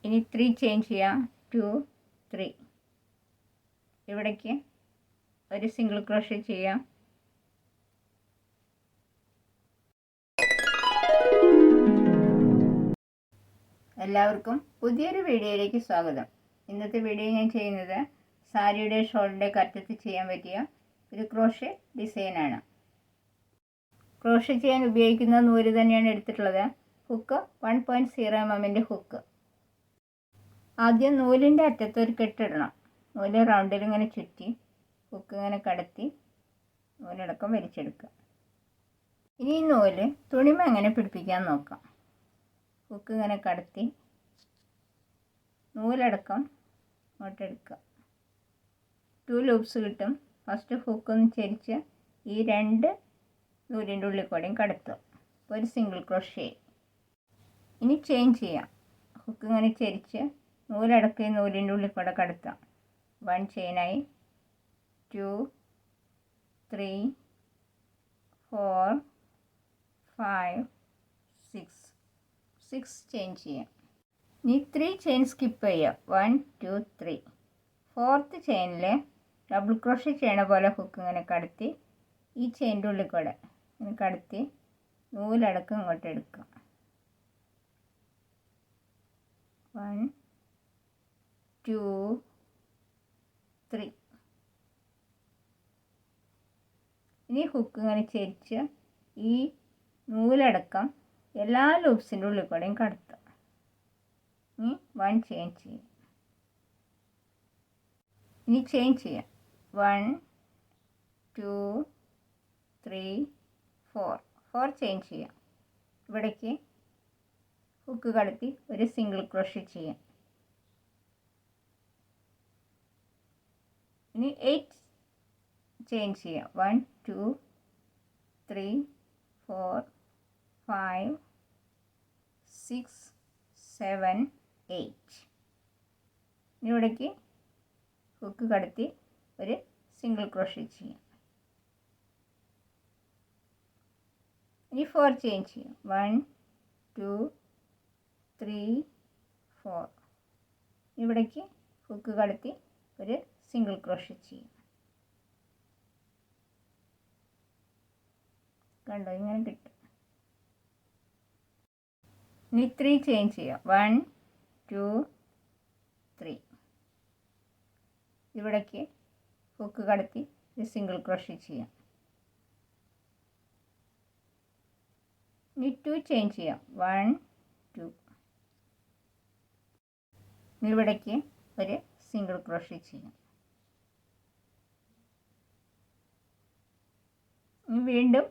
ഇനി 3 ചെയിൻ ചെയ്യാം. 2 3 ഇവിടേക്ക് ഒരു സിംഗിൾ ക്രോഷേ ചെയ്യാം. എല്ലാവർക്കും പുതിയൊരു വീഡിയോയിലേക്ക് സ്വാഗതം. ഇന്നത്തെ വീഡിയോ ഞാൻ ചെയ്യുന്നത് സാരിയുടെ ഷോളിൻ്റെ കറ്റത്ത് ചെയ്യാൻ പറ്റിയ ഒരു ക്രോഷേ ഡിസൈനാണ്. ക്രോഷേ ചെയ്യാൻ ഉപയോഗിക്കുന്ന നൂല് തന്നെയാണ് എടുത്തിട്ടുള്ളത്. Hook 1.0 mm hook. ആദ്യം നൂലിൻ്റെ അറ്റത്ത് ഒരു കെട്ടിടണം. നൂല് റൗണ്ടിൽ ഇങ്ങനെ ചുറ്റി ഹുക്ക് ഇങ്ങനെ കടത്തി നൂലടക്കം വലിച്ചെടുക്കുക. ഇനി ഈ നൂല് തുണിമ എങ്ങനെ പിടിപ്പിക്കാൻ നോക്കാം. ഹുക്ക് ഇങ്ങനെ കടത്തി നൂലടക്കം ഇങ്ങോട്ടെടുക്കുക. 2 ലൂപ്സ് കിട്ടും. ഫസ്റ്റ് ഹുക്ക് ഒന്ന് ചരിച്ച് ഈ 2 നൂലിൻ്റെ ഉള്ളിൽ കൂടെയും കടത്തുക. ഒരു സിംഗിൾ ക്രോഷേ. ഇനി ചെയിൻ ചെയ്യാം. ഹുക്ക് ഇങ്ങനെ ചരിച്ച് നൂലടക്കം നൂലിൻ്റെ ഉള്ളിൽ കൂടെ കടത്താം. 1 ചെയിനായി. 2 3 4 5 6 ചെയിൻ ചെയ്യാം. ഇനി 3 ചെയിൻ സ്കിപ്പ് ചെയ്യുക. 1 2 3. 4th ചെയിനിൽ ഡബിൾ ക്രോഷേ ചെയ്യണ പോലെ ഹുക്ക് ഇങ്ങനെ കടത്തി ഈ ചെയിൻ്റെ ഉള്ളിൽ കൂടെ ഇങ്ങനെ കടത്തി നൂലടക്കം ഇങ്ങോട്ട് എടുക്കുക. 1 2 3. ഇനി ഹുക്ക് ഇങ്ങനെ ചരിച്ച് ഈ നൂലടക്കം എല്ലാ ലൂപ്സിൻ്റെ ഉള്ളിൽ കൂടെയും കടത്തുക. ഇനി 1 ചെയിൻ ചെയ്യാം. ഇനി ചെയിൻ ചെയ്യാം. 1 2 3 4 ചെയിൻ ചെയ്യാം. ഇവിടേക്ക് ഹുക്ക് കടത്തി ഒരു സിംഗിൾ ക്രോഷേ ചെയ്യാം. ഇനി 8 ചെയിൻ ചെയ്യാം. 1 2 3 4 5 6 7 8. ഇനി ഇവിടേക്ക് ഹുക്ക് കടത്തി ഒരു സിംഗിൾ ക്രോഷേ ചെയ്യാം. ഇനി 4 ചെയിൻ ചെയ്യാം. 1 2 3 4. ഇവിടേക്ക് ഹുക്ക് കടത്തി ഒരു സിംഗിൾ ക്രോഷേ ചെയ്യാം. കണ്ടോ, ഇങ്ങനെ കിട്ടും. ഇനി 3 ചെയിൻ ചെയ്യാം. 1 2 3. ഇവിടേക്ക് ഹുക്ക് കടത്തി ഒരു സിംഗിൾ ക്രോഷേ ചെയ്യാം. ഇനി 2 ചെയിൻ ചെയ്യാം. 1 2. ഇവിടേക്ക് ഒരു സിംഗിൾ ക്രോഷേ ചെയ്യാം. ഇനി വീണ്ടും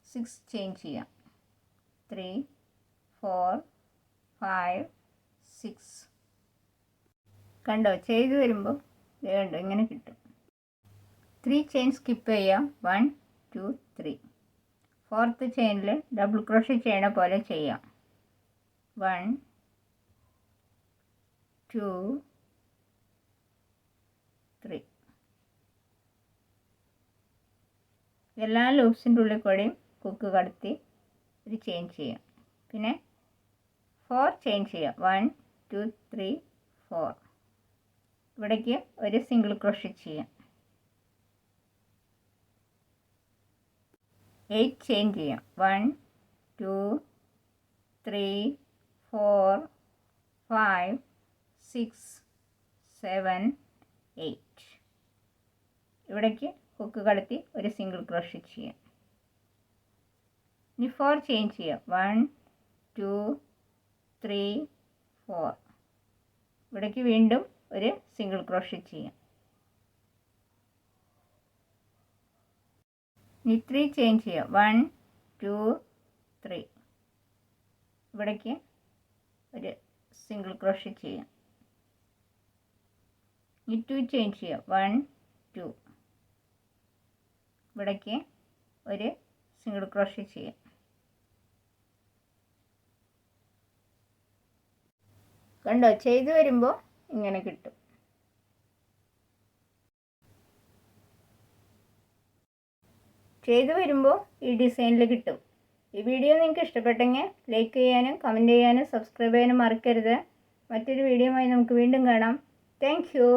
6 ചെയിൻ ചെയ്യാം. 3 4 5 6. കണ്ടോ, ചെയ്ത് വരുമ്പോൾ കണ്ടോ ഇങ്ങനെ കിട്ടും. 3 ചെയിൻ സ്കിപ്പ് ചെയ്യാം. 1 2 3. 4th ചെയിനിൽ ഡബിൾ ക്രോഷേ ചെയ്യണ പോലെ ചെയ്യാം. 1 2 3. എല്ലാ ലൂപ്സിൻ്റെ ഉള്ളിൽ കൂടെയും ഹുക്ക് കടത്തി ഒരു ചെയിൻ ചെയ്യാം. പിന്നെ 4 ചെയിൻ ചെയ്യാം. 1 2 3 4. ഇവിടേക്ക് ഒരു സിംഗിൾ ക്രോഷേ ചെയ്യാം. 8 ചെയിൻ ചെയ്യാം. 1 2 3 4 5 6 7 8. ഇവിടേക്ക് ഹുക്ക് കടത്തി ഒരു സിംഗിൾ ക്രോഷേ ചെയ്യാം. ഇനി 4 ചെയിൻ ചെയ്യാം. 1 2 3 4. ഇവിടേക്ക് വീണ്ടും ഒരു സിംഗിൾ ക്രോഷേ ചെയ്യാം. ഇനി 3 ചെയിൻ ചെയ്യാം. 1 2 3. ഇവിടേക്ക് ഒരു സിംഗിൾ ക്രോഷേ ചെയ്യാം. ഇനി 2 ചെയിൻ ചെയ്യാം. 1 2. ഇവിടേക്ക് ഒരു സിംഗിൾ ക്രോഷേ ചെയ്യാം. കണ്ടോ, ചെയ്ത് വരുമ്പോൾ ഇങ്ങനെ കിട്ടും. ചെയ്ത് വരുമ്പോൾ ഈ ഡിസൈനിൽ കിട്ടും. ഈ വീഡിയോ നിങ്ങൾക്ക് ഇഷ്ടപ്പെട്ടെങ്കിൽ ലൈക്ക് ചെയ്യാനും കമൻറ്റ് ചെയ്യാനും സബ്സ്ക്രൈബ് ചെയ്യാനും മറക്കരുത്. മറ്റൊരു വീഡിയോയുമായി നമുക്ക് വീണ്ടും കാണാം. Thank you.